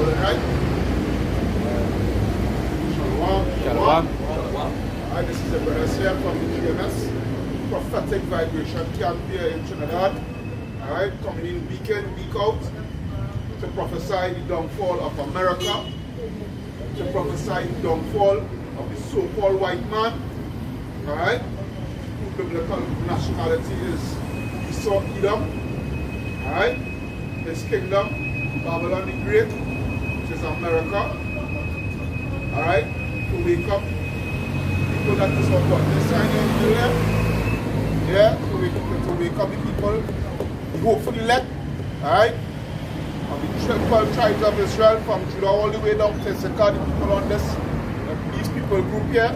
Right? Shalom. Alright, this is the brother here from the GMS Prophetic Vibration Camp here in Trinidad. Alright, coming in week in, week out to prophesy the downfall of America, to prophesy the downfall of the so-called white man. Alright, whose biblical nationality is Esau Edom. Alright, his kingdom, Babylon the Great, which is America. Alright, to wake up people that is what they sign in the left. Yeah, to wake up the people, the hopeful elect. Alright, of the 12 tribes of Israel from Judah all the way down to Issachar, the people on these people group here,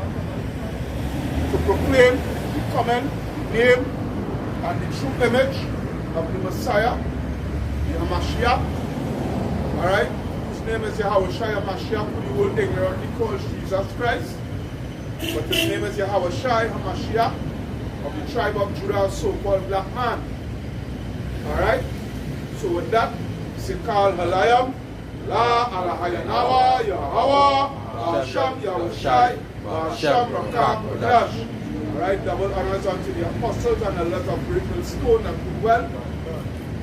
to proclaim the coming name and the true image of the Messiah, the Hamashiach. Alright, his name is Yahweh Shai Hamashiach, who the whole ignorantly calls Jesus Christ. But his name is Yahweh Shai Hamashiach of the tribe of Judah, so-called black man. Alright, so with that, Sikal Halayam, La Alahayanawa, Yahweh, Hashem, Yahweh Shai, Hashem, Rakah, Kodash. Alright, double honors unto the apostles and a lot of grateful stone and goodwill.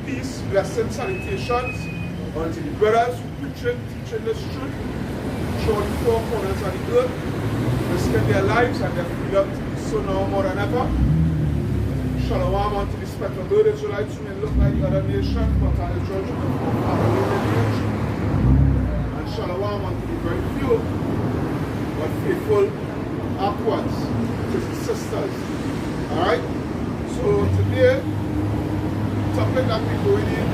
Peace, blessing, salutations unto the brothers who teaching this truth, showing the four corners of the earth, risking their lives and their freedom to be so now more than ever. Shalom unto the Speckled Bird Israelites who may look like the other nations, but are Israel from the lineage. And shalom unto the very few, but faithful upwards, which is the sisters. Alright? So today, topic that we're going in,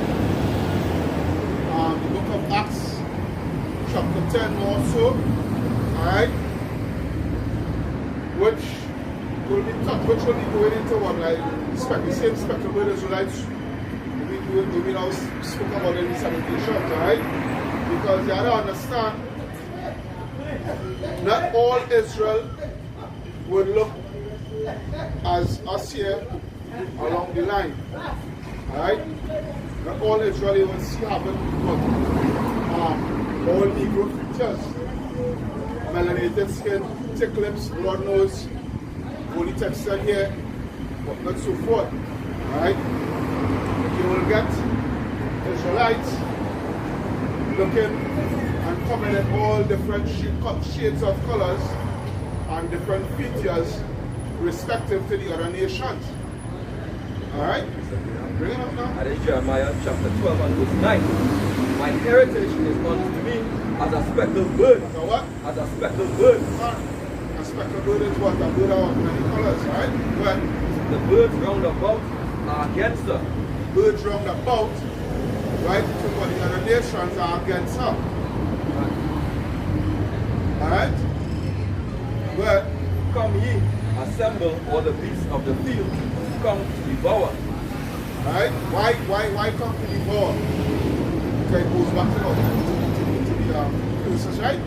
the book of Acts, chapter 10 more so, alright, which will be going into what, like, the same Speckled Bird Israelites we now spoke about in the salutations, alright? Because you have to understand, not all Israel would look as us here along the line. Alright? Not all Israeli will see happen, but all Negro creatures, melanated skin, thick lips, broad nose, bony texture here, but not so forth. Alright? You will get Israelites looking and coming in all different shades of colors and different features respective to the other nations. Alright? Bring it up now. That is Jeremiah chapter 12 and verse 9. My heritage is unto me as a speckled bird. So what? As a speckled bird. A speckled bird is what? A bird of many colors, right? Well, the birds round about are against her. Birds round about, right? To what the other nations are against her. Alright? Well, come ye, assemble all the beasts of the field, come to devour. Alright? Why come to devour? Okay, it goes back to the curses, right?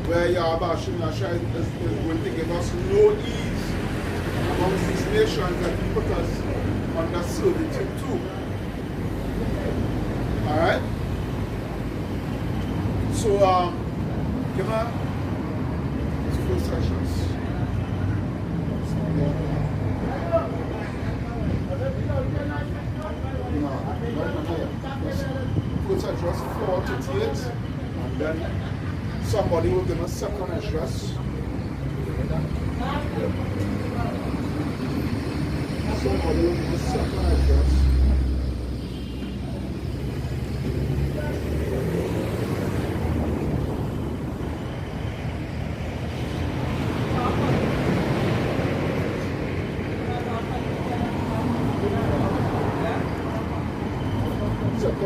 Where Yahweh Hashem is going to give us no ease amongst these nations that He put us under servitude too. Alright? So, give her 2 sessions. First address 438, and then somebody will give us second address. Somebody will give us second address.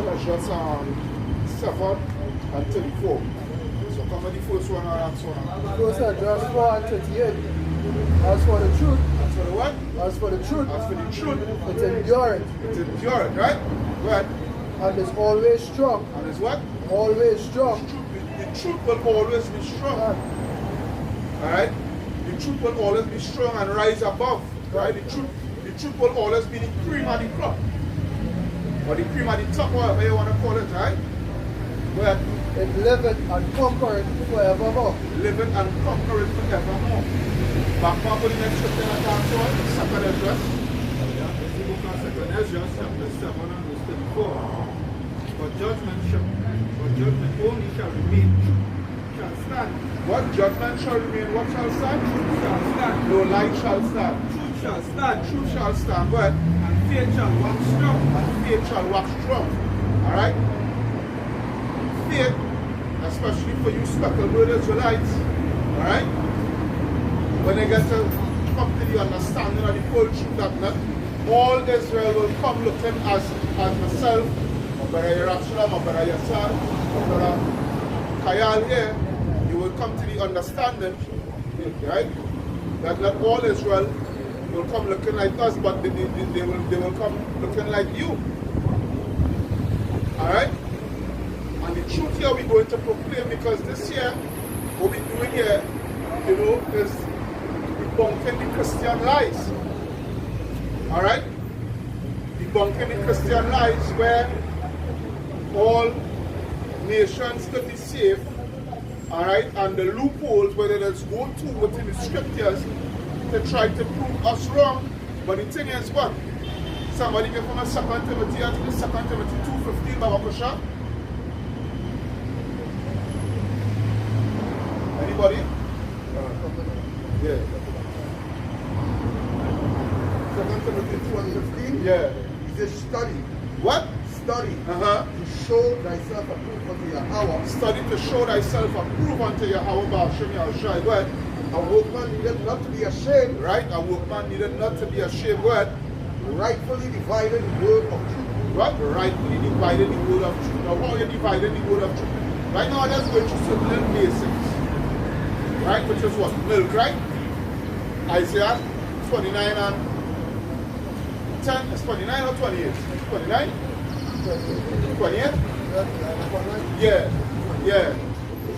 Address 7 and 34. So come with the first one and that's one. First address 4 and 38. As for the truth. As for the what? As for the truth. As for the truth. It's enduring. It's enduring, right? Right. And it's always strong. And it's what? Always strong. The truth will always be strong. Alright? The truth will always be strong and rise above. Right? The truth will always be the cream of the crop. Or the cream of the top, whatever you want to call it, right? Well, It liveth and conquereth forevermore. living and conquering forevermore. Back up with the next scripture that talks about Second Ezra. It's the book of Second Ezra, chapter 7 and verse 34. But judgment only shall remain, shall stand. What judgment shall remain? What shall stand? Truth shall stand. No lie shall stand. Truth shall stand. Truth shall stand. What? And faith shall wax strong. And faith shall wax strong. Alright? Faith, especially for you Speckled Bird Israelites, alright? When they get to come to the understanding of the full truth that not all Israel will come looking as myself, or Brother Yerushalayim, or Brother Yasar, or Brother Kayal here, you will come to the understanding, right? That not all Israel will come looking like us, but they will come looking like you. Alright? And the truth here we're going to proclaim, because this year, what we're doing here, you know, is debunking the Christian lies. Alright? Debunking the Christian lies where all nations could be saved. Alright? And the loopholes where they just go to within the scriptures to try to prove us wrong. But the thing is what? Somebody get from a 2 Timothy, I think it's 2 Timothy 2:15, Babakosha. Anybody? Yeah. 2 Timothy 2:15. Yeah. He says, study. What? Study to show thyself approved unto Yahweh. Study to show thyself approved unto Yahweh Ba'ashem Yahushai. Go ahead. A workman needed not to be ashamed. Right? A workman needed not to be ashamed. Go ahead. Rightfully divided the word of truth. Right? Rightfully divided the word of truth. Now, how are you dividing the word of truth? Right now, let's go to some little basics. Right? Which is what? Milk, right? Isaiah 29 and 10. It's 29 or 28? 29? 28? Yeah. Yeah.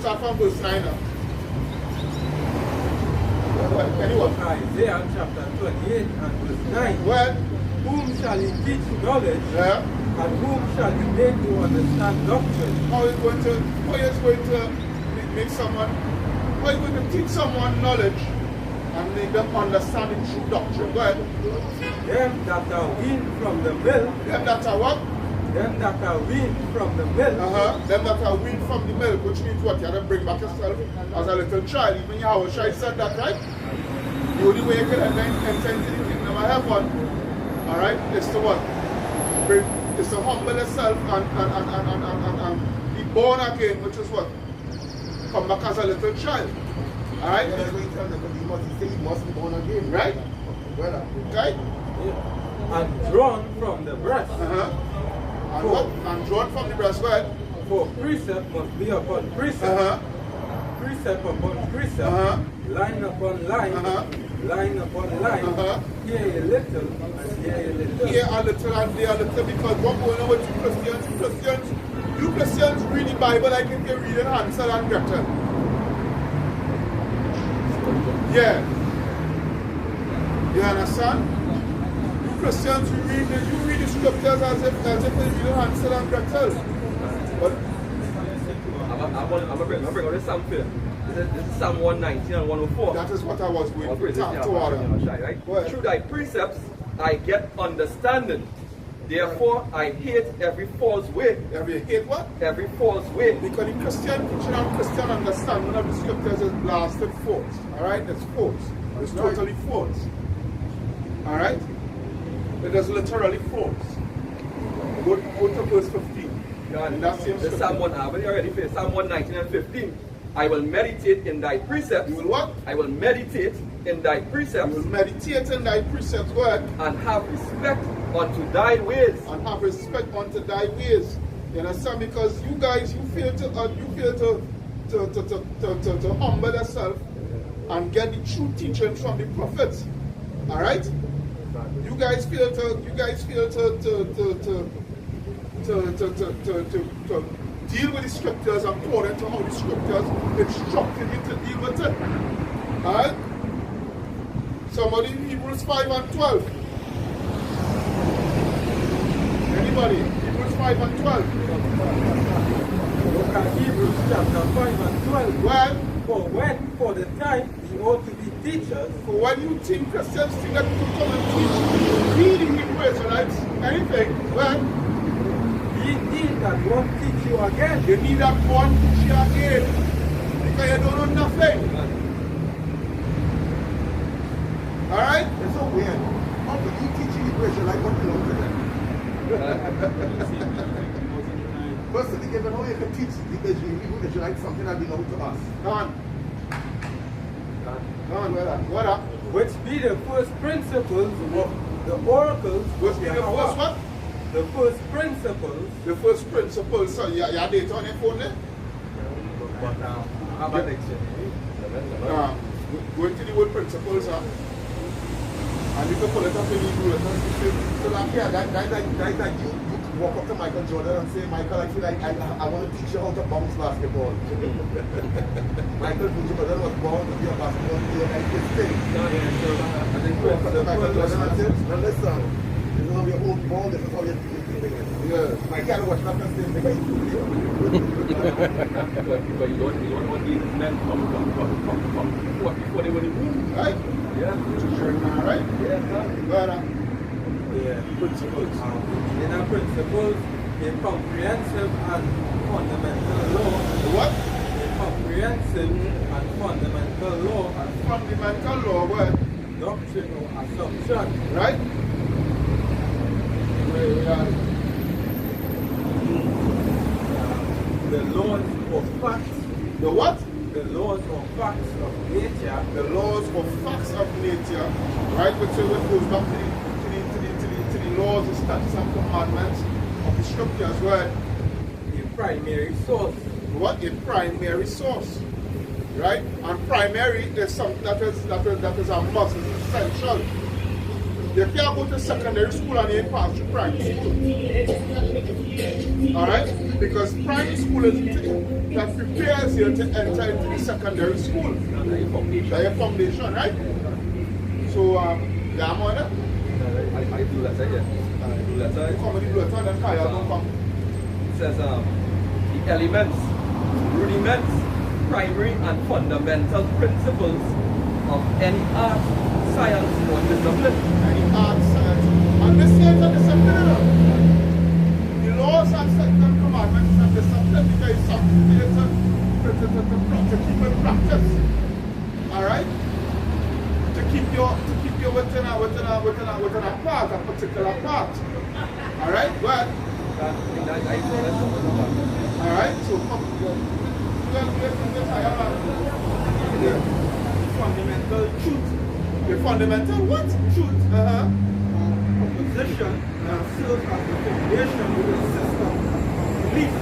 Start from verse 9 now. Anyone? Isaiah chapter 28 and verse 9. Well, Whom shall he teach knowledge? yeah. And whom shall he make to understand doctrine? How is going to make someone, how is going to teach someone knowledge and make them understand the true doctrine? Go ahead. Them that are weaned from the milk. Them that are what? Them that are weaned from the milk. Them that are weaned from the milk, which means what? You have to bring back yourself as a little child. Even Yahushua said that, right? The only way you can enter into the kingdom of heaven, alright, is to what? Is to humble yourself and be born again, which is what? Come back as a little child. Alright? That's what he tells them, because he said he must be born again. Right? Brother. Right? And drawn from the breast. And what? And drawn from the breast, right? For precept must be upon precept. Precept upon precept. Line upon line. Line upon line. Here a little and here a little. Here a little and there a little, because what going on with you Christians? You Christians read the Bible like if you're reading Hansel and Gretel. Yeah. You understand? You Christians, you read the scriptures as if you're reading Hansel and Gretel. But I'm going to bring on this Psalm here. This is Psalm 119 and 104. that is what I was going to talk to all right? Through thy precepts I get understanding. Therefore I hate every false way. Every hate what? Every false way. Because the Christian teaching and Christian understanding of the scriptures is blasted false. Alright? It's false. It's totally false. Alright? It is literally false. Go to verse 15. God, in that same the Psalm 1, I already finished. Psalm 119 and 15. I will meditate in thy precepts. You will what? I will meditate in thy precepts. You will meditate in thy precepts. Go ahead. And have respect unto thy ways. And have respect unto thy ways. You understand? Because you guys, you fail to humble yourself and get the true teaching from the prophets. All right? You guys fail to deal with the scriptures according to how the scriptures instructed you to deal with it. Alright? Somebody, Hebrews 5 and 12. Anybody? Hebrews 5 and 12. chapter 5 and 12. Well, For the time we ought to be teachers. for when you think Christians think that to come and teach really Hebrew Israelites anything, well, Ye need that one teach you again. you need that one teach you again. Because you don't know nothing. Alright? It's so weird. How could you teach Hebrew Israelite what belongs to them? Personally, given how you can teach the Hebrew Israelite something that belongs to us. Go on, what up? Which be the first principles of the oracles. What's the first what? The first principles. The first principle, so you have data on your phone there? But now, how about dictionary? Go into the word principles, huh? And you can pull it up in Hebrew. So like, yeah, that you walk up to Michael Jordan and say, Michael, I feel like I want to teach you how to bounce basketball. Michael Jordan was born to be a basketball player like this thing. And then you walk up to Michael Jordan and say, now listen, this is how you hold the ball, this is how you do it. Yeah. My can't watch that and say, because you do But you don't want these men come before they want to move. Right? Yeah. Right? Yeah. Yeah. Principles. In our principles, a comprehensive and fundamental law. What? A comprehensive and fundamental law. And fundamental law, what? Doctrine or assumption. Right? Where we are. The laws or facts. The what? The laws or facts of nature. The laws or facts of nature, right? Which goes back to the laws, the statutes and commandments of the scripture as well. A primary source. What? A primary source, right? And primary is something that is a must, is essential. You can't go to secondary school and you ain't pass through primary school. Alright? Because primary school is the thing that prepares you to enter into the secondary school. That's your foundation, right? So, yeah, I'm on it. I do letter, yeah. I do letter. Come with the letter, then Kaya don't come. It says the elements, rudiments, primary and fundamental principles of any art, science or discipline. Any art, science. And this is a discipline. The laws and certain commandments and discipline because it's something to keep in practice. Alright? To keep you within a part, a particular part. Alright? Well. Alright, so come. Fundamental truth. The fundamental what? Truth. Proposition serves as the foundation of the system of belief,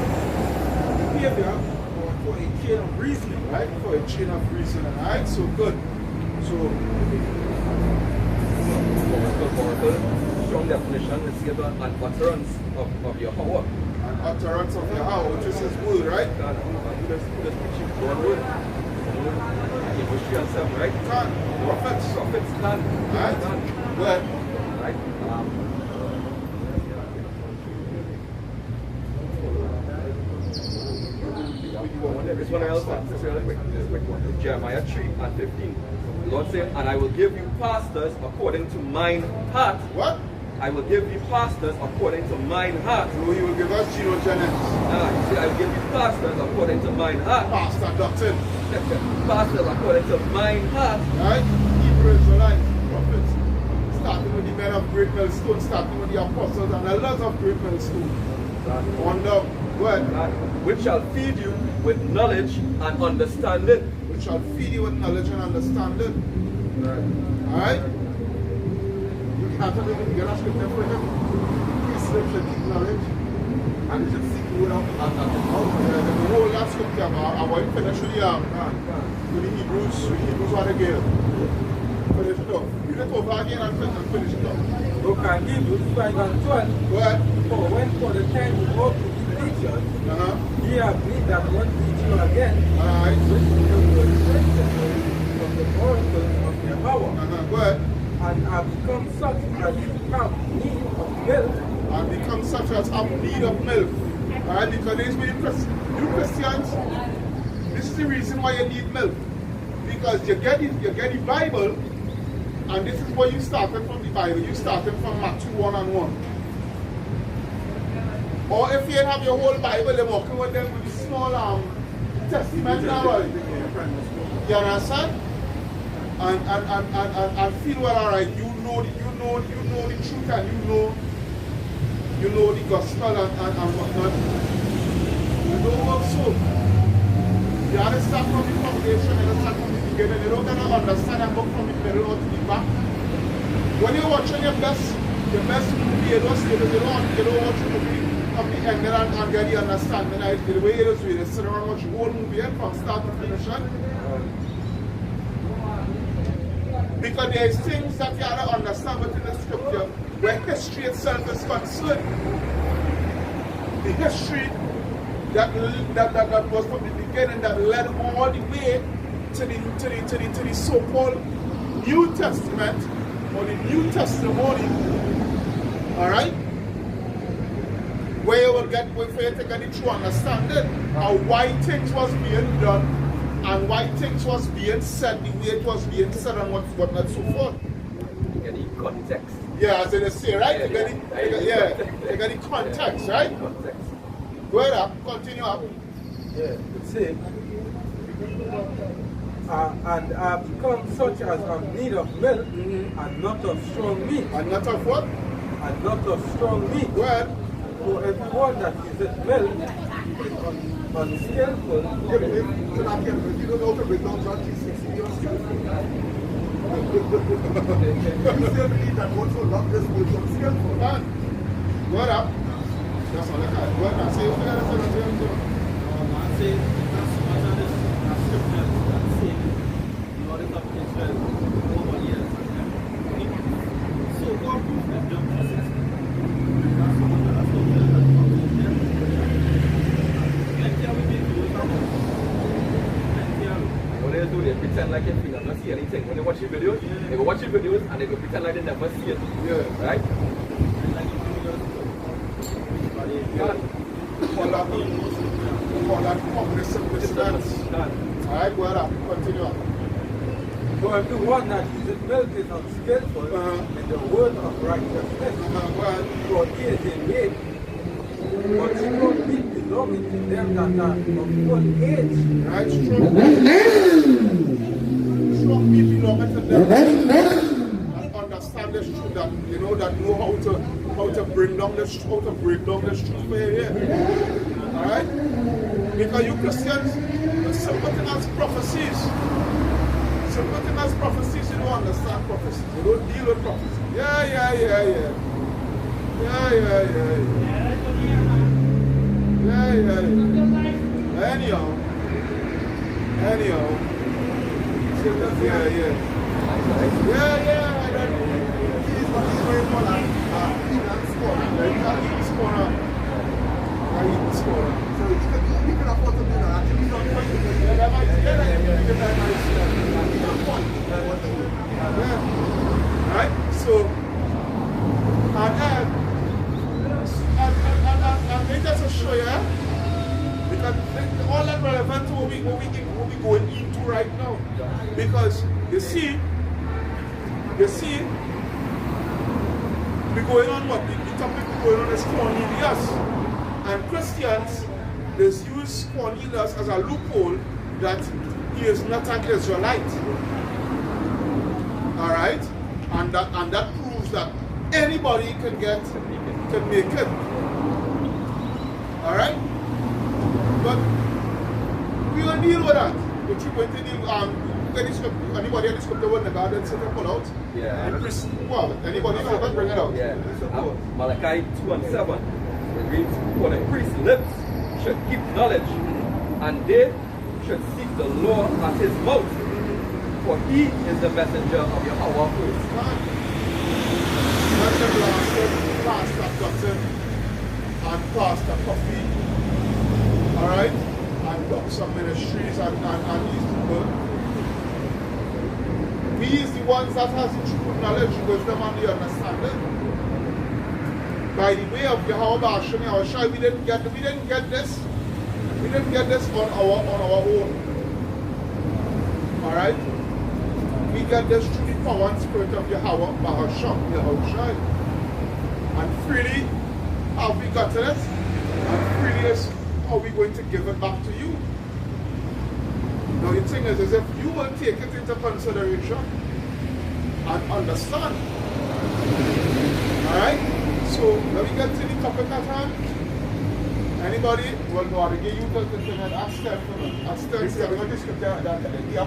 behavior, or for a chain of reasoning. Right? For a chain of reasoning. Alright, so good. So Strong definition is given an utterance of your power. an utterance of your how, which is his word, right? God, just preaching one word. In history and stuff, right? Can. Prophets. Prophets can. Right? Can. Good. Right? This one else, this really quick one. Jeremiah 3 and 15. The Lord said, and I will give you pastors according to mine heart. What? I will give you pastors according to mine heart. So he will give us genogenetics. You see, I will give you pastors according to mine heart. Pastor doctrine. Pastors according to mine heart. Right? Hebrew Israelites, prophets. Starting with the men of great millstone, starting with the apostles and a lot of great millstone. Wonder. Good. Which shall feed you with knowledge and understanding. Which shall feed you with knowledge and understanding. Alright? You can't tell me when you get a scripture for him. He should keep knowledge. And he should seek the word out. The whole last scripture, I want to finish with the Hebrews what again. Finish it up. You get over again and finish it up. Look at Hebrews 5 and 12. What? For the time you ought to be teachers, ye have need that one teach you again. Alright. Which is the word principle of the oracles of your power. What? And have become such as have need of milk. And become such as have need of milk. Alright, because this is where you Christians, this is the reason why you need milk. Because you get the Bible, and this is where you started from the Bible. You started from Matthew 1 and 1. Or if you have your whole Bible, you're working with them with the small testament now. You understand? And feel well, alright, you know the truth, and you know the gospel and whatnot. You don't work so. You understand from the foundation, you understand from the beginning. You don't gonna understand and work from the middle or to the back. When you're watching your best movie, you don't watch the movie from the end and get the understanding. The way it is, you sit around and watch the whole movie from start to finish. Because there is things that you have to understand within the scripture where history itself is concerned. The history that was from the beginning that led all the way to the so-called New Testament or the New Testimony. Alright? Where you will get for you to get the true understanding of why things was being done and why things was being said the way it was being said and what not so forth. You get the context. Yeah, as they say, right? You get the context, right? Context. Go ahead up, continue up. Yeah, it's it. And I've become such as I'm need of milk and not of strong meat. And not of what? And not of strong meat. Go ahead. For everyone that uses milk is unskillful. So that you don't know how to break down John 3:16, you're skillful. You still believe that God will love this will become skillful. Go ahead. Go ahead up. That's all I got. Go ahead now. Say what you got to say. I say that's one of the scriptures that say the order of Israel over years. So God proved that John 3:16. That's the one that scripture that comes in there. Plenty of people do it. What they do, they pretend like they don't see anything. When they watch your videos, they go watch your videos and they go pretend like they never see it. Yeah. Right? Call that publicity stance. Alright, go ahead up. Continue up. For everyone that uses milk is unskillful in the word of righteousness. Go ahead. For he is in need. But strong meat belonging to them that are of full age. Right, strong people belonging to them that understand this truth, that you know how to bring down this truth, how to break down this truth for you. Alright? Because you Christians, something as prophecies. Something as prophecies, you don't understand prophecies. You don't deal with prophecies. Yeah. Anyhow. Right? So, and they just show you, because all that relevant to what we going into right now. Because you see, we going on what? The topic we're going on is Cornelius. And Christians, they use Cornelius as a loophole that he is not an Israelite. Alright? And that proves that anybody can make it. Alright? But we will deal with that. But you going to deal anybody in the scripture when the garden set up pull out? Yeah. Well, anybody know, bring it out. Yeah. Malachi 2:7. It reads, for the priest's lips should keep knowledge, and they should seek the law at his mouth, for he is the messenger of your power first. That's the Pastor Cotton and Pastor Coffee. Alright? And some ministries and these people. We is the ones that has the true knowledge, wisdom, and the understanding. by the way of Yahweh Basham Yahushua. We didn't get this. We didn't get this on our own. Alright? We get this through the power and spirit of Yahweh Basham Yahushua. And freely have we got this, and freely is how we're going to give it back to you. Now the thing is if you will take it into consideration and understand. Alright? So let me get to the topic at hand. Anybody will know how to get you to the thing and ask them for me. Ask them for the scripture that yeah,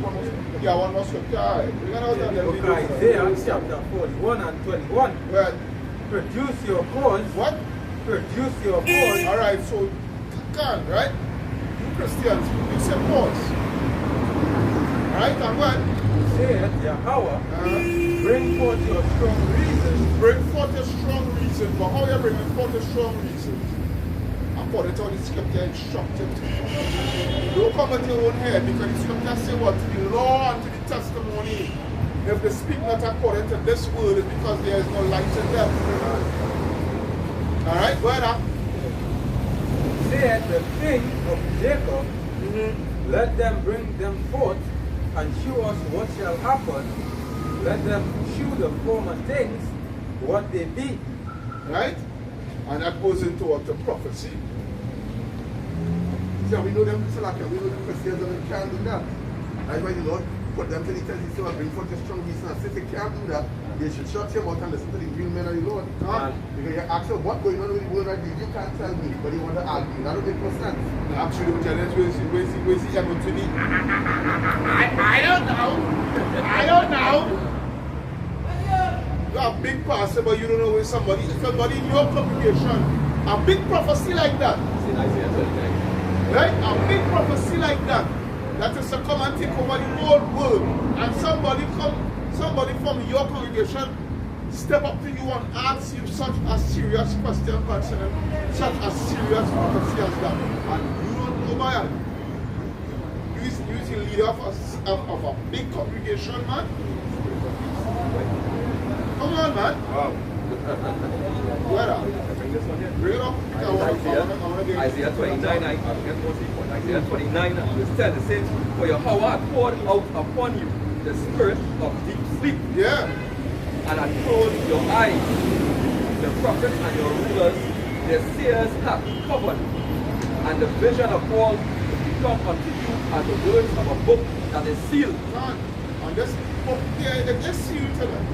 one more scripture. We're gonna Isaiah chapter 41 and 21. Well, produce your cause. What? Produce your cause. Alright, so can, right? You Christians, you say pause. Right, and what? Saith Yahweh, bring forth your strong reasons. Bring forth your strong reason. But how you bring forth your strong reasons? According to the scripture instructed. Don't come at your own head, because the scripture say what? To the law and to the testimony. If they speak not according to this word, it's because there is no light in them. Alright, go ahead. Saith the king of Jacob, let them bring them forth and shew us what shall happen. Let them shew the former things what they be. Right? And that goes into what the prophecy. So we know them, we know the Christians and they can't do that. That's why the Lord put them to the test, he said, bring forth a strong reason. And since they can't do that, they should shut him out and listen to the real men of the Lord. Because you ask them what's going on with the world right now, you can't tell me, but you want to argue. That don't make no sense. The absolute challenge, where's he able to be? I don't know. I don't know. You're a big pastor, but you don't know where somebody in your congregation, a big prophecy like that. Right? A big prophecy like that. That is to come and take over the whole world. And somebody from your congregation step up to you and ask you such a serious question concerning such a serious prophecy as that. And you don't know by it. You is the leader of a big congregation, man. Come on, man. Wow. Where are you? Bring it up. Isaiah 29, Isaiah 29, verse 10, it says, for your Yahweh poured out upon you the spirit of deep sleep. Yeah. And I told your eyes, the prophets and your rulers, their seers have covered, and the vision of all will become unto you as the words of a book that is sealed. Man, and this book here, it is sealed to them.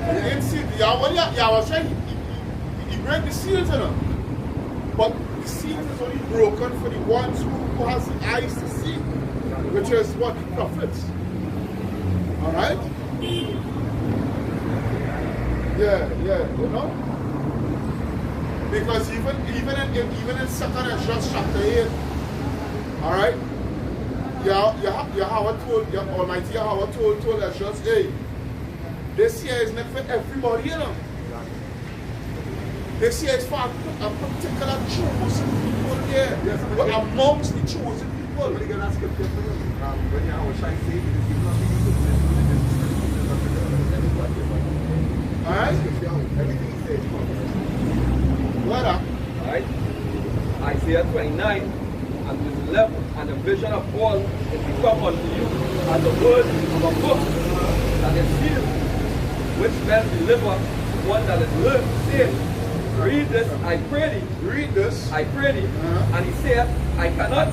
It ain't sealed. Yahweh said he break the seal to them. But the seal is only broken for the ones who has the eyes to see, which is what? The prophets. Alright? Yeah, you know? Because even in 2nd Ezra chapter 8, alright? Yahweh told, Almighty Yahweh told Ezra, hey, this year is not for everybody, you know? This year is for a particular chosen people here. Yes, but amongst the chosen people. When you get that scripture for you, when Yahweh shall say, it is given unto you to Alright? everything he says. What up? Alright? Isaiah 29 and verse 11, and the vision of all will become unto you as the word of a book that is sealed, which men deliver to one that is learned, saying, read this, I pray thee. Read this. I pray thee. And he said, I cannot,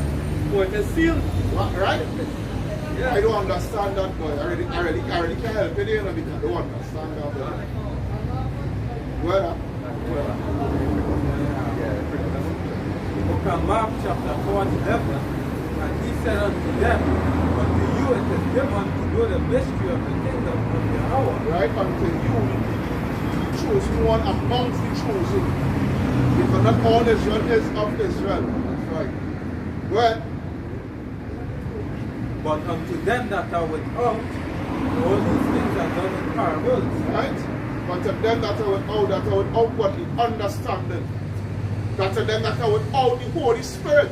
for it is sealed. Right? Yeah. I don't understand that, boy. I already can't help it, you know, because I don't understand that, boy. What up? Book of Mark chapter 4 and 11. And he said unto them, unto you it is given to know the mystery of the kingdom of Yahweh. Right? Unto you, the chosen one amongst the chosen. Because not all Israel is of Israel. That's right. Go ahead. But unto them that are without, all these things are done in parables. Right? But to them that are without what the understanding. That to them that are without the Holy Spirit.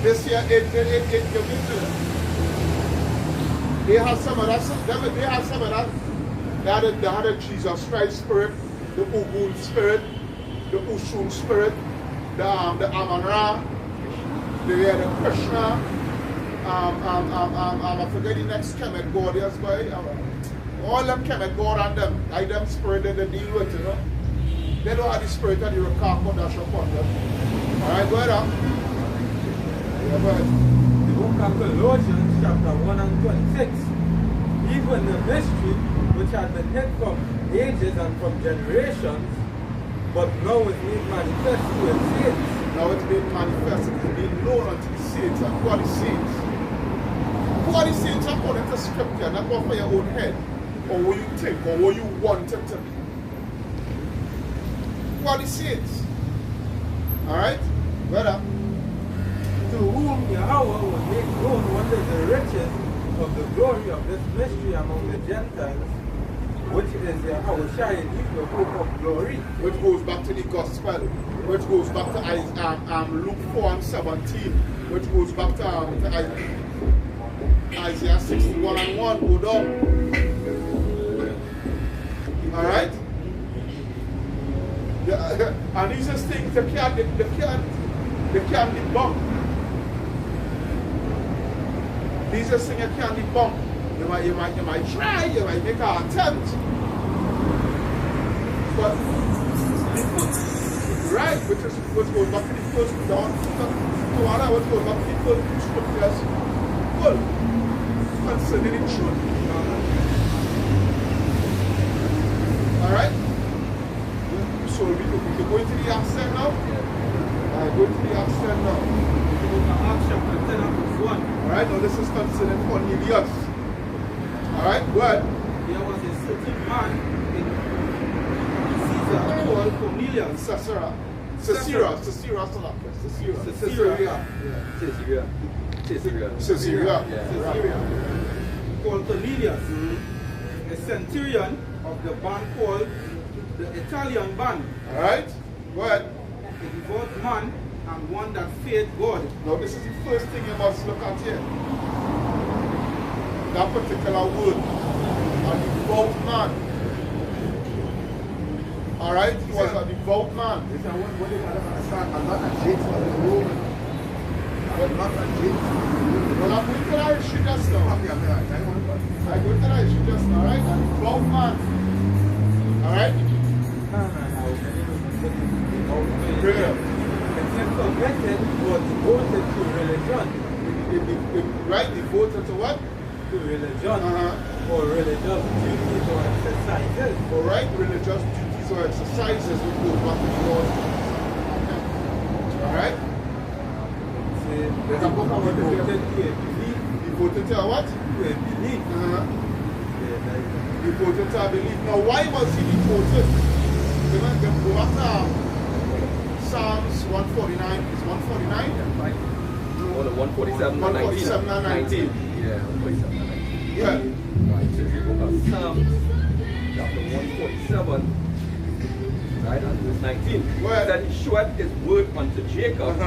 This year, it gives to them. They have some of that. They have some of that. They had a Jesus Christ Spirit. the Ugun spirit, the Ushun spirit, the Aman-Ra, the Krishna, I forget the next Kemet god as well. All them Kemet god and them, like them spirit that they deal with, you know. They don't have the spirit of the Rakaka dash upon them. Alright, go ahead. Yeah, go ahead. The book of Colossians, chapter 1 and 26. Even the mystery which had been hid from ages and from generations, but now is made manifest to its saints. Now it's being manifested, it's being known unto the saints. And who are the saints? Who are the saints according to scripture, not for your own head, or what you think, or what you want it to be. Who are the saints? Alright? Brother. To whom Yahweh will make known what is the riches of the glory of this mystery among the Gentiles, which is Yahweh Shai, the hope of glory. Which goes back to the gospel, which goes back to Luke 4 and 17, which goes back to Isaiah 61 and 1. Go down. Alright? And these are things they can't debunk. These are things you can't debunk. You might try, you might make an attempt. But right, which goes back to the first down, which goes back to the first scriptures, full concerning the truth. Alright? So we go into the accent now? Go into the accent now. The book of Acts chapter 10 and verse 1. Alright, now this is concerning Cornelius. Alright, go ahead. There was a certain man in Caesar called Cornelius. Caesarea. Called Cornelius, a centurion of the band called the Italian band. Alright, go ahead. A devout man and one that feared God. Now this is the first thing you must look at here. That particular word. A devout man. Alright, he was a devout man. This is what they understand. I'm not a James, but a Roman. I'm not a James. Well, I'm going to the history just now. I'm going to the history just now, alright? A devout man. Alright? Bring it up. Forgetting was devoted to religion. Right? Devoted to what? To religion. Or religious duties or exercises. Alright, religious duties or exercises will go back to the Lord. Alright? There's a book about devoted to a belief. Devoted to a what? To a belief. Devoted to a belief. Now, why was he devoted? Go back to Psalms 149 is 149? Or the 147 and 147 and 19. Yeah, 147 and 19. Yeah. Right, so if you look at Psalms chapter 147, right, and verse 19. Well, that he showed his word unto Jacob,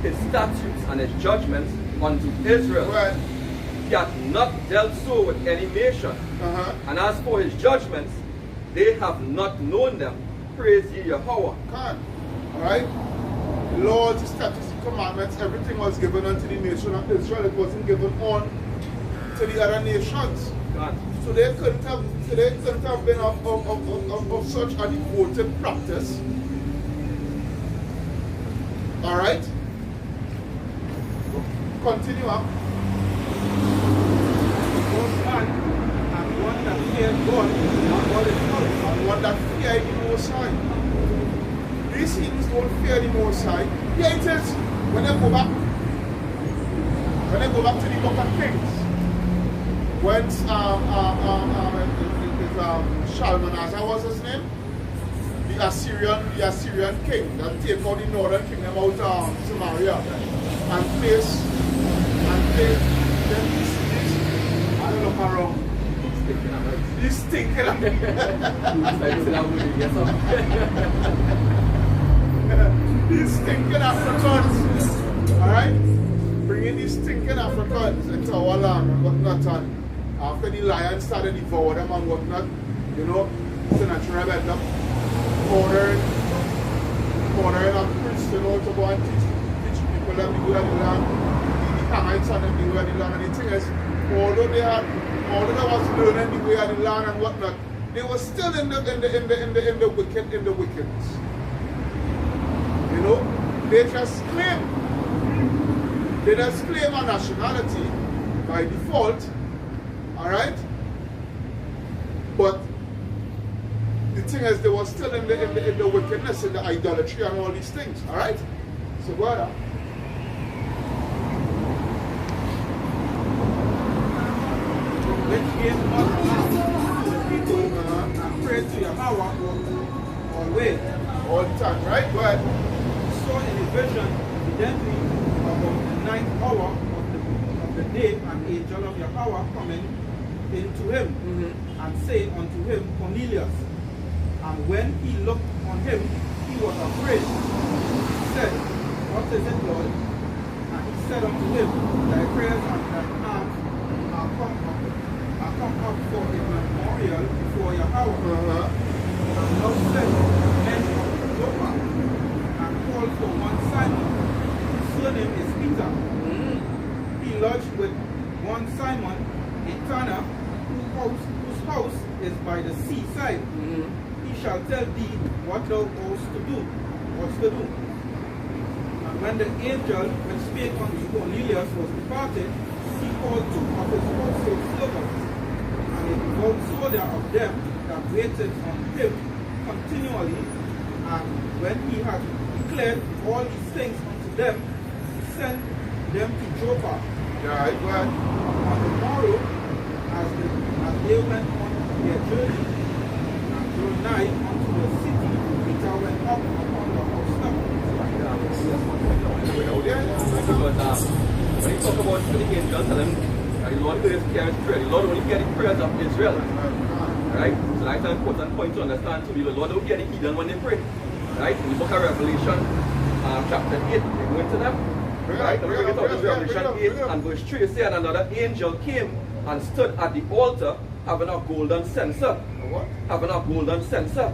his statutes and his judgments unto Israel. Well, He hath not dealt so with any nation. And as for his judgments, they have not known them. Praise ye Yahweh. Alright? Laws, statutes, commandments, everything was given unto the nation of Israel. It wasn't given on to the other nations. So they couldn't have been of such a devoted practice. Alright? Continue on. And one that feared God and all his house. And one that feared the Most High. These things don't fear the Most High. Yeah, it is. When they go back to the book of Kings, when Shalmaneser was his name, the Assyrian king that take out the northern kingdom out of Samaria and place them I don't look around. He's thinking these stinking Africans, alright? Bringing these stinking Africans into our land and whatnot. And after the lions started devouring them and whatnot, you know, Senator end up ordering a priest, you know, to go and teach people them the way of the land, the Hamites and them the way of the land. And the thing is, although they was learning the way of the land and whatnot, they were still in the wickedness. You know, they just claim a nationality by default, alright? But the thing is, they were still in the wickedness, in the idolatry and all these things, alright? So go ahead. Which gave us the people and prayed to Yahweh always. All the time, right? Go ahead. Saw in a vision, evidently, about the 9th hour of the day, an angel of Yahweh coming into him and say unto him, Cornelius. And when he looked on him, he was afraid. He said, What is it, Lord? And he said unto him, Thy prayers and thy alms are come up for a memorial before Yahweh. And now send men of Joppa and call for one Simon, whose surname is Peter. He lodged with one Simon, a tanner, whose house is by the seaside. He shall tell thee what thou oughtest to do. And when the angel which spake unto Cornelius was departed, he called two of his household servants, and a devout soldier of them that waited on him continually. And when he had declared all these things unto them, he sent them to Joppa. Right, go ahead. On the morrow, as they went on their journey, and drew nigh unto the city, Peter went up upon the housetop. Because when you talk about the angel, tell him that the Lord is carrying Israel. The Lord only get the prayers of Israel. Right? So that's an important point to understand too. The Lord don't get the heathen when they pray. Right? In the book of Revelation, chapter 8, they go into that. Right? And we get out of Revelation 8 and verse 3, it says, and another angel came and stood at the altar having a golden censer. What? Having a golden censer.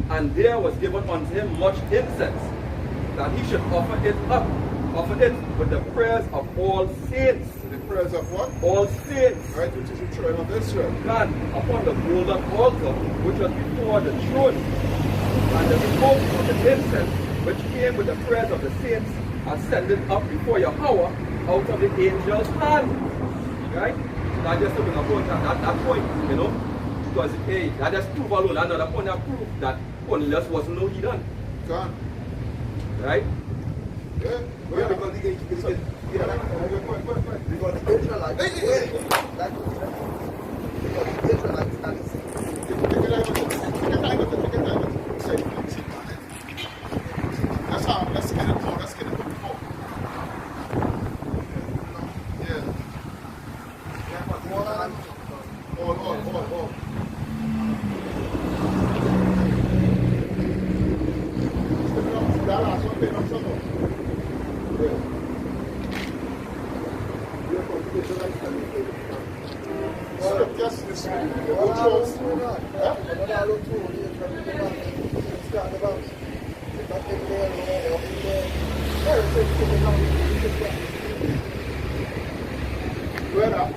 And there was given unto him much incense, that he should offer it with the prayers of all saints. The prayers of what? All saints. Right, which is the throne of Israel. And upon the golden altar, which was before the throne, and the smoke of the incense, which came with the prayers of the saints, ascended up before Yahweh out of the angel's hand. Right? That just to bring a point at that point, you know, because hey, that just prove alone another point that prove that Cornelius wasn't no heathen. Gone. Right? Yeah. Yeah, because the Israelites, That's how, let's get it more, let's get it more. Yeah. All. That last one, bit of trouble. Scriptures, this Where up?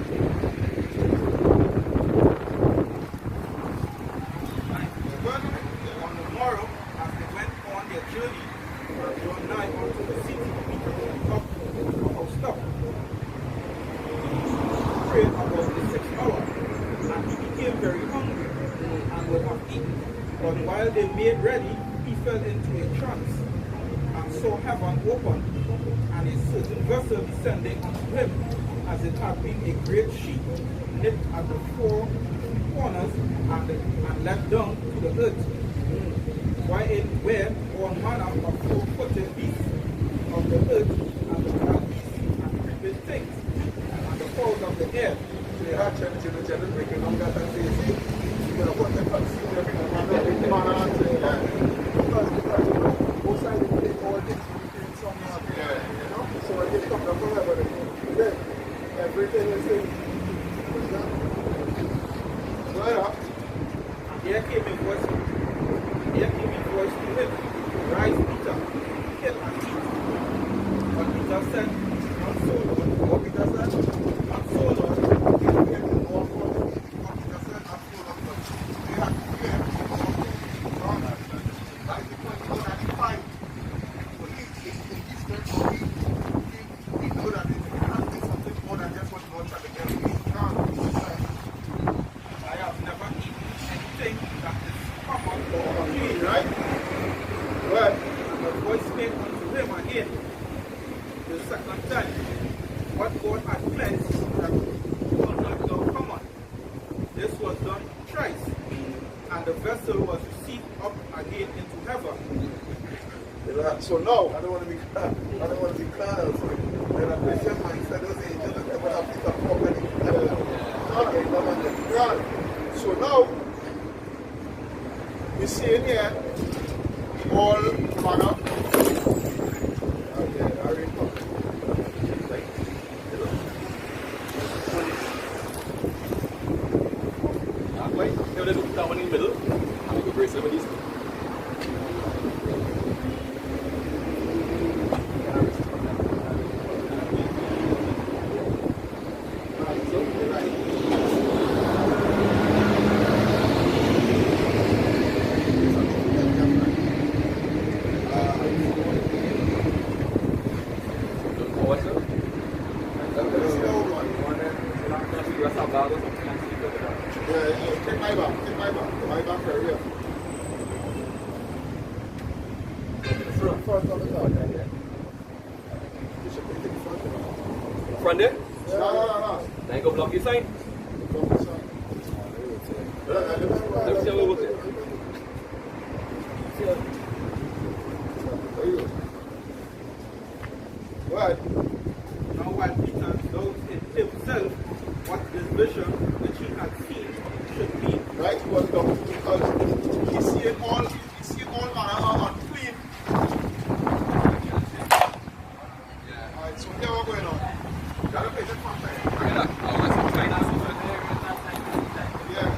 On the morrow, as they went on their journey, and drew nigh unto the city, Peter went up to the housetop. He prayed about the 6th hour, and he became very hungry, and would have eaten. But while they made ready, he fell into a trance, and saw heaven open, and a certain vessel descending unto him, as it had been a great sheet, knit at the four corners, and let down to the earth, wherein were all manner of four-footed beasts of the earth, and the wild beasts, and creeping things, and the fowls of the air. they had children breaking down that and say, see, you're going to put them and see everything. Because both sides they take all things to create something. You know? So when they come down from heaven, then everything is in. Where up? And there came a voice Peter said, not so, Lord. What Peter said? Not so, Lord. You have to get the law from what Peter said, not so, Lord. You have to fear him. That is the point. You know that he fight. But he strength for me. He know that it has to be something more than just what God tried to get me. I have never eaten anything that is common or clean. Right? Well, And the voice spake unto him again the second time, what God had cleansed, that was not thou common. This was done thrice, and the vessel was received up again into heaven. so now, I don't want to be carnal. So when a Christian mindset, those angels that never have this problem. right. So now, we see in here all manner. Okay, I read now. Wait, you have to put that one in the middle. And we go brace it with these. Take my back right here. Front of the car. Front there? No. Then go block your sign. Let's see how it works it. Go ahead. Now while Peter knows in himself what this vision which he had seen should be. Right? He was down because he's seeing all manner of unclean. Alright, so here we're going on. Gotta pay the front side. Yeah.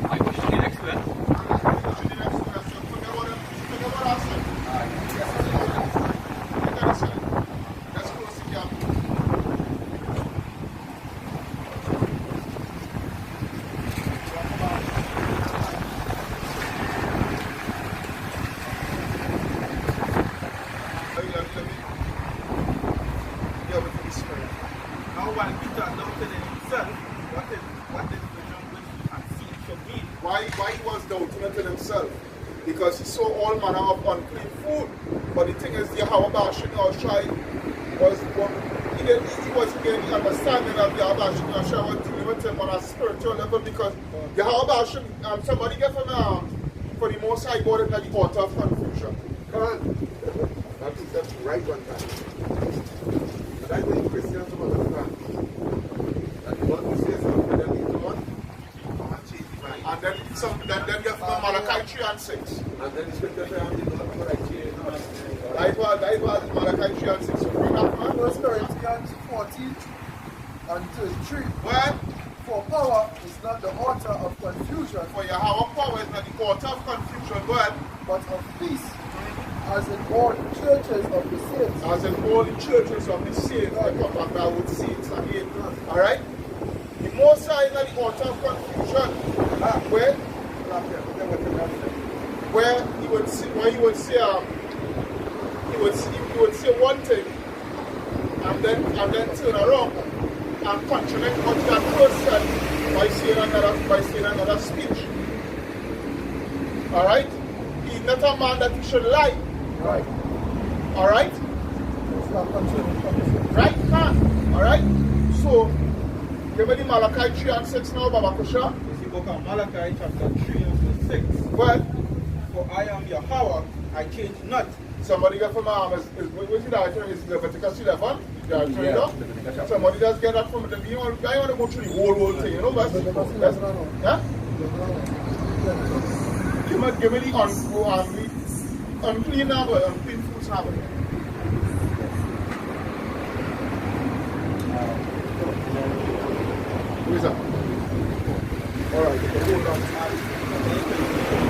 I push on the next one. Now while Peter doubted in himself what this vision which he had seen should be. Why he was doubting it in himself? Because he saw all manner of unclean food. But the thing is, Yahweh Bashim Yahshai he was getting the understanding of Yahweh Bashim Yahshai was dealing with him on a spiritual level because Yahweh Bashim, somebody get from for the Most High God in the altar of confusion. Come on. That's right one time. That's what Christians don't understand. That God will say something, then later on, come and change the mind. And then get from Malachi 3 and 6. And then the scripture says, I'm not like change. That was Malachi 3 and 6. So bring that man. 1 Corinthians 14 and 33. Well, For power is not the author of confusion, for Yahweh power is not the author of confusion, but but of peace, as in all churches of the saints. as in all the churches of the saints, I come back now with saints again. Alright? The Most High is not the author of confusion. Where he would say one thing and then turn around and contradict what that person by saying another speech. Alright? He's not a man that he should lie. Right. Alright? It's not concerning prophecy. Right, man. Alright? So, give me the Malachi 3 and 6 now, Baba Kusha. This is the book of Malachi chapter 3 and verse 6. Well, For I am Yahweh, I change not. somebody get from what's it? Is Leviticus 11? Yeah. Somebody just get that from the you want to go through the whole thing, you know, but that's yeah? Give me the unclean number, unclean foods number. Who is that? Alright, hold on.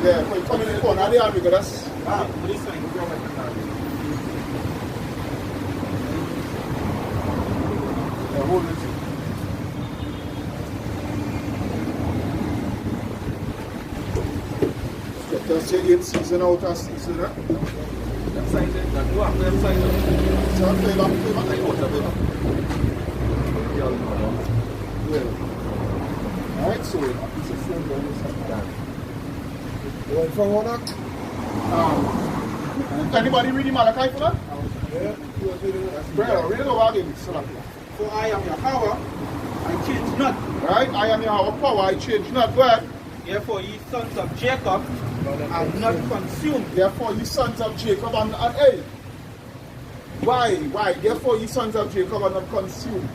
Yeah, when you come in the corner, they are bigger. That's This one, you go back to that. the whole thing. Just say 8 season out of season, eh? That side there, that go up that side there. So play back. Like water, baby. Alright, so it's a same one is done. You want from one act? Anybody reading Malachi for that? Yeah. You want to do that? Brother, read it over again. For I am Yahweh, I change not. Right? I am your power, I change not. Go ahead. Therefore, ye sons of Jacob are not consumed. Therefore, ye sons of Jacob and hey. Why? Therefore, ye sons of Jacob are not consumed.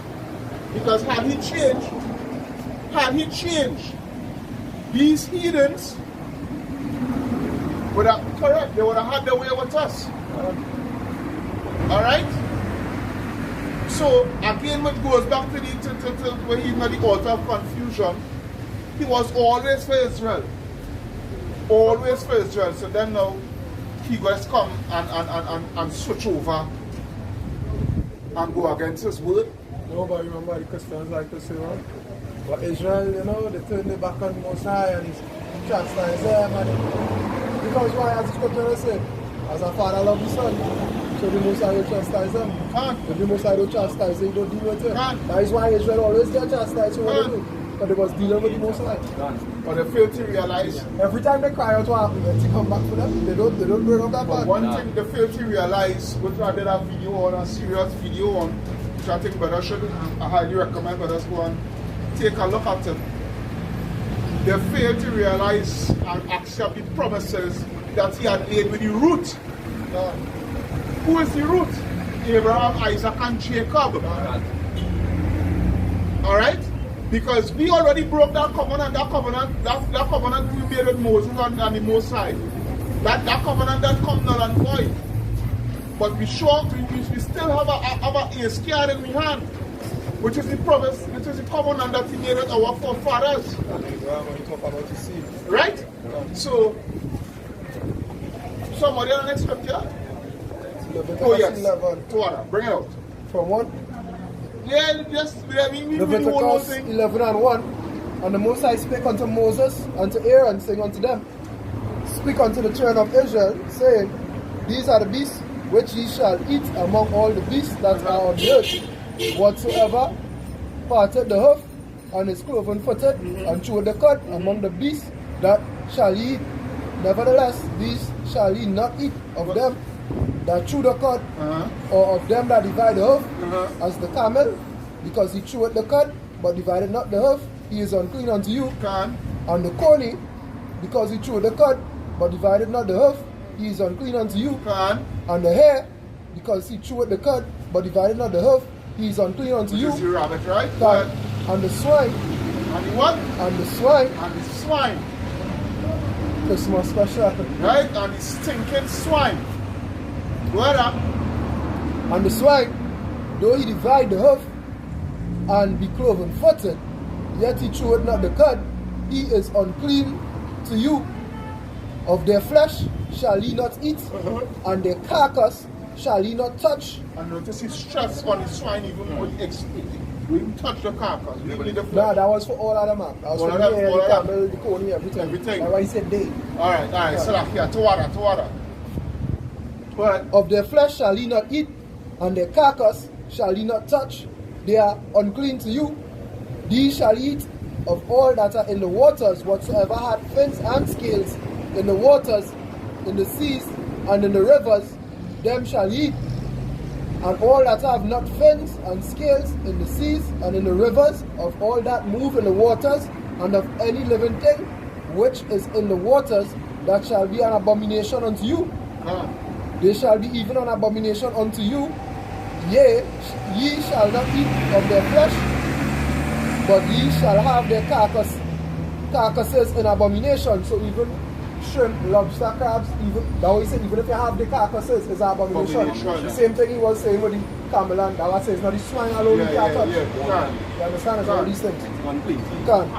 Because had he changed, these heathens would have correct, they would have had their way with us. Alright? So again, what goes back to when he made the altar of confusion, he was always for Israel. Always for Israel. So then now he was come and switch over and go against his word. Nobody remember the Christians like to say, well, but Israel, you know, they turned their back on the Most High and chastise them. And because why, as the scripture said, as a father loves his son, so the Most High will chastise them. If the Most High don't chastise them, he don't deal with them. That is why Israel always get chastised for what they do. But they was dealing with the Most High. But they fail to realize. Every time they cry out what happened, they come back for them. They don't bring up that But part. one thing they fail to realize, which I did a video on, a serious video on, which I think brothers should, I highly recommend brothers go and take a look at it. They fail to realize and accept the promises that he had made with the root. Who is the root? Abraham, Isaac, and Jacob. Alright? Because we already broke that covenant, that covenant we made with Moses and the Most High. That covenant that come null and void. But we still have a ace card in the hand, which is the promise, which is the covenant that he made with our forefathers. Right? So, somebody on the next scripture? Oh yes, Torah, bring it out. From 1? Yeah, just, I mean, we Leviticus the whole thing. 11 and 1. And the Most High spake unto Moses and to Aaron, saying unto them, Speak unto the children of Israel, saying, These are the beasts which ye shall eat among all the beasts that are on the earth. Whatsoever parted the hoof and is cloven footed and chewed the cud among the beasts that shall ye eat. Nevertheless, these shall ye not eat of them that chew the cud, or of them that divide the hoof, as the camel, because he chewed the cud, but divided not the hoof, he is unclean unto you. And the coney, because he chewed the cud, but divided not the hoof, he is unclean unto you. And the hare, because he chewed the cud, but divided not the hoof, he is unclean unto you. This is the rabbit, right? And the swine. And the what? And the swine. And the swine. Christmas special. Right? And the stinking swine. What up? And the swine, though he divide the hoof and be cloven footed, yet he chewed not the cud, he is unclean to you. Of their flesh shall ye not eat, and their carcass shall ye not touch. And notice he stress on the swine even more. We didn't touch the carcass. We didn't eat the flesh. No, that was for all of them. That was for the hare, the camel, the coney, everything. That's why he said they. Alright. So like here, Torah. What? Of their flesh shall ye not eat, and their carcass shall ye not touch. They are unclean to you. These shall eat of all that are in the waters, whatsoever had fins and scales in the waters, in the seas, and in the rivers, them shall ye eat. And all that have not fins and scales in the seas and in the rivers, of all that move in the waters, and of any living thing which is in the waters, that shall be an abomination unto you. They shall be even an abomination unto you. Yea, ye shall not eat of their flesh, but ye shall have their carcasses in abomination. So even shrimp, lobster, crabs, even that was even if you have the carcasses, it's an abomination. The same thing he was saying with the camel and that was saying it's not the swine alone you can't touch. You understand? It's all these things. You can't.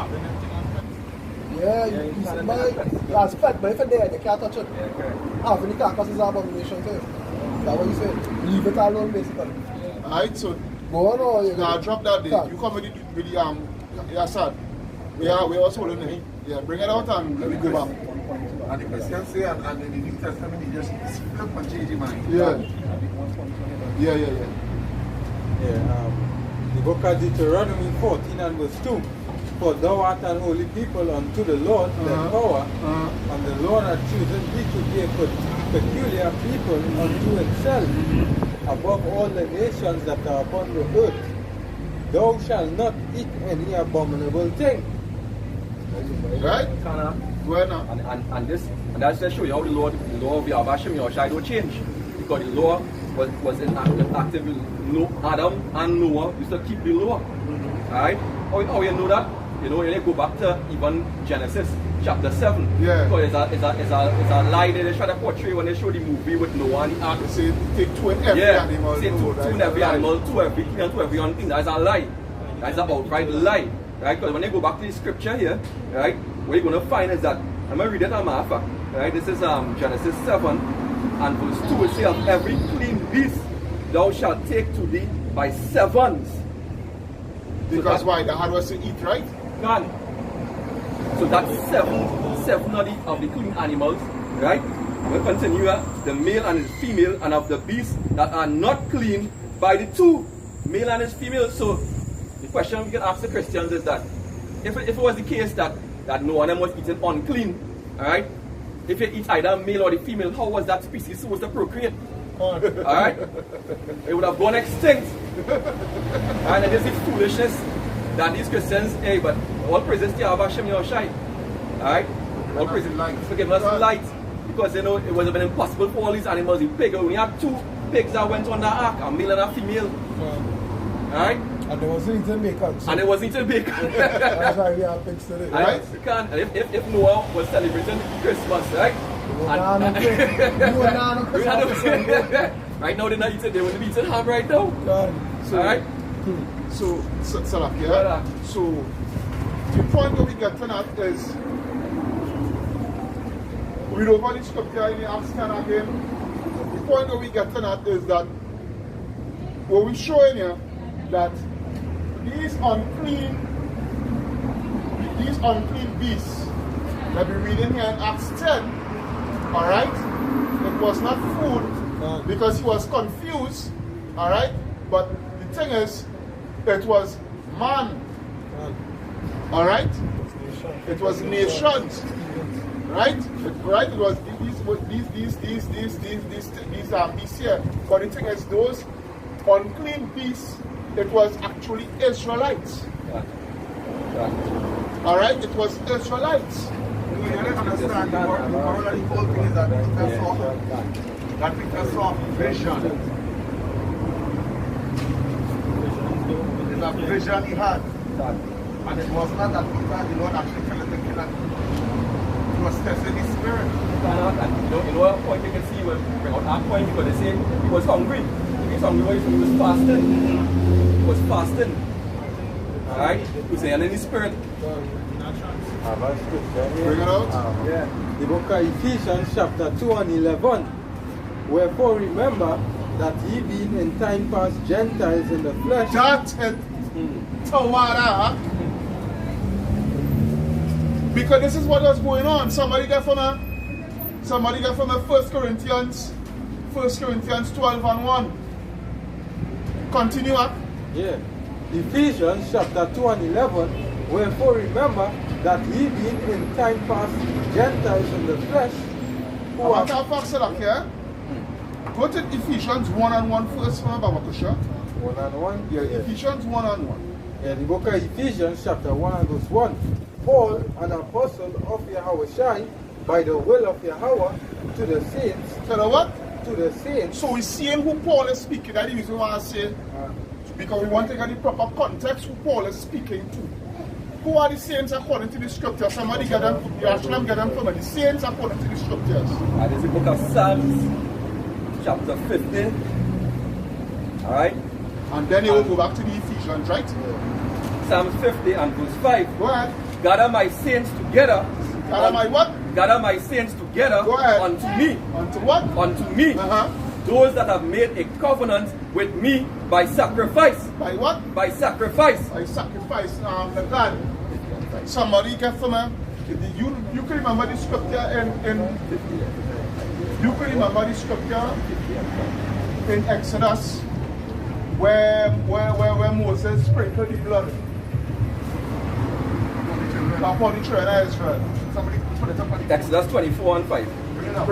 Yeah, Yeah, you you can't buy have pets. as pet, but if it's there, they can't touch it. Yeah, correct. Having the carcass is an abomination to you. That's what you say. Leave it alone, basically. Alright, so Go on, or you now drop that there. Start. You come with the yeah, sad. We also holding it. Yeah, bring it out and let me go back. And the Christians say, and in the New Testament, he just flip and change his mind. Yeah. Yeah. Yeah, the book of Deuteronomy 14 and verse 2. For thou art an holy people unto the Lord, thy power, and the Lord hath chosen thee to be a peculiar people unto himself, above all the nations that are upon the earth. Thou shalt not eat any abominable thing. Right? Well now. And that's just show you how the law of Yahweh Shem Yahushai don't change. Because the law was active with Adam and Noah used to keep the law. Alright? How you know that? You know, you go back to even Genesis chapter 7. Yeah. Because it's a lie that they try to portray when they show the movie with Noah and the ark. They say take two in every animal. Say two in every animal, two every king, and two every hunting. That's a lie. That's an outright lie. Right? Because when you go back to the scripture here, right, what you're going to find is that, I'm going to read it on my fact. Right? This is Genesis 7 and verse 2. It says, of every clean beast thou shalt take to thee by sevens. Because so why? The hard was to eat, right? Gone. So that's seven of the clean animals, right? We'll continue the male and his female, and of the beasts that are not clean by the two, male and his female. So the question we can ask the Christians is that if it was the case that no one of them was eating unclean, alright? If you eat either male or the female, how was that species supposed to procreate? Alright? It would have gone extinct. And it is the foolishness that these Christians, hey, but all praises to Yahweh Shem Yahushai. Alright? All praises for giving us light. Because you know it would have been impossible for all these animals. The pig, we had two pigs that went on the ark, a male and a female. Alright? And there wasn't eating bacon. So and it wasn't eating bacon. that's why we have pigs today. Right? You can't, if Noah was celebrating Christmas, right? Right now they're not eating, they wouldn't be eating ham right now. So, alright? So Salak, yeah? So the point that we get to that is we don't want to scripture in the Acts 10 again. The point that we get to that is that what we're showing here that these unclean beasts that we're reading here in Acts 10, alright, it was not food because he was confused, alright, but the thing is, it was man, alright, it was nations, right? It was these beasts here, but the thing is, those unclean beasts, it was actually Israelites. Alright, it was Israelites. You don't understand the moral of the whole thing is that Peter saw vision. It's a vision he had. And it was not that Peter and the Lord actually kind of thinking that he was testing his spirit. You know what point you can see when bring out that point because they say he was hungry. He was hungry, he was fasting. He was fasting. Alright? He was saying in his spirit. Bring it out. Yeah. The book of Ephesians chapter 2 and 11. Wherefore remember that ye being in time past Gentiles in the flesh. That it. Tawara. Because this is what was going on. Somebody get from a 1 Corinthians 12 and 1. Continue up. Yeah. Ephesians chapter 2 and 11. Wherefore remember that ye being in time past Gentiles in the flesh. I want to fax it up here. Go to Ephesians 1 and 1 first for Babakusha. 1 and 1? Yeah, Ephesians 1 and 1. Yeah, the book of Ephesians chapter 1 and verse 1. Paul, an apostle of Yahweh by the will of Yahweh, to the saints. Tell you what? To the saints. So we're seeing who Paul is speaking. That is what we want to say. Because we want to get the proper context who Paul is speaking to. Who are the saints according to the scriptures? Somebody get them, you actually get them from the saints according to the scriptures. And it's the book of Psalms, chapter 50. Alright? And then you will go back to the Ephesians, right? Psalms 50 and verse 5. Go ahead. gather my saints together. Gather my what? Gather my saints together Go ahead. unto me. Unto what? Unto me. Those that have made a covenant with me by sacrifice. By what? By sacrifice. By sacrifice. The God. Somebody get from me. You can remember the scripture in you can remember the scripture in Exodus where Moses sprinkled the blood upon the children of Israel. Exodus 24 and 5. Bring it up.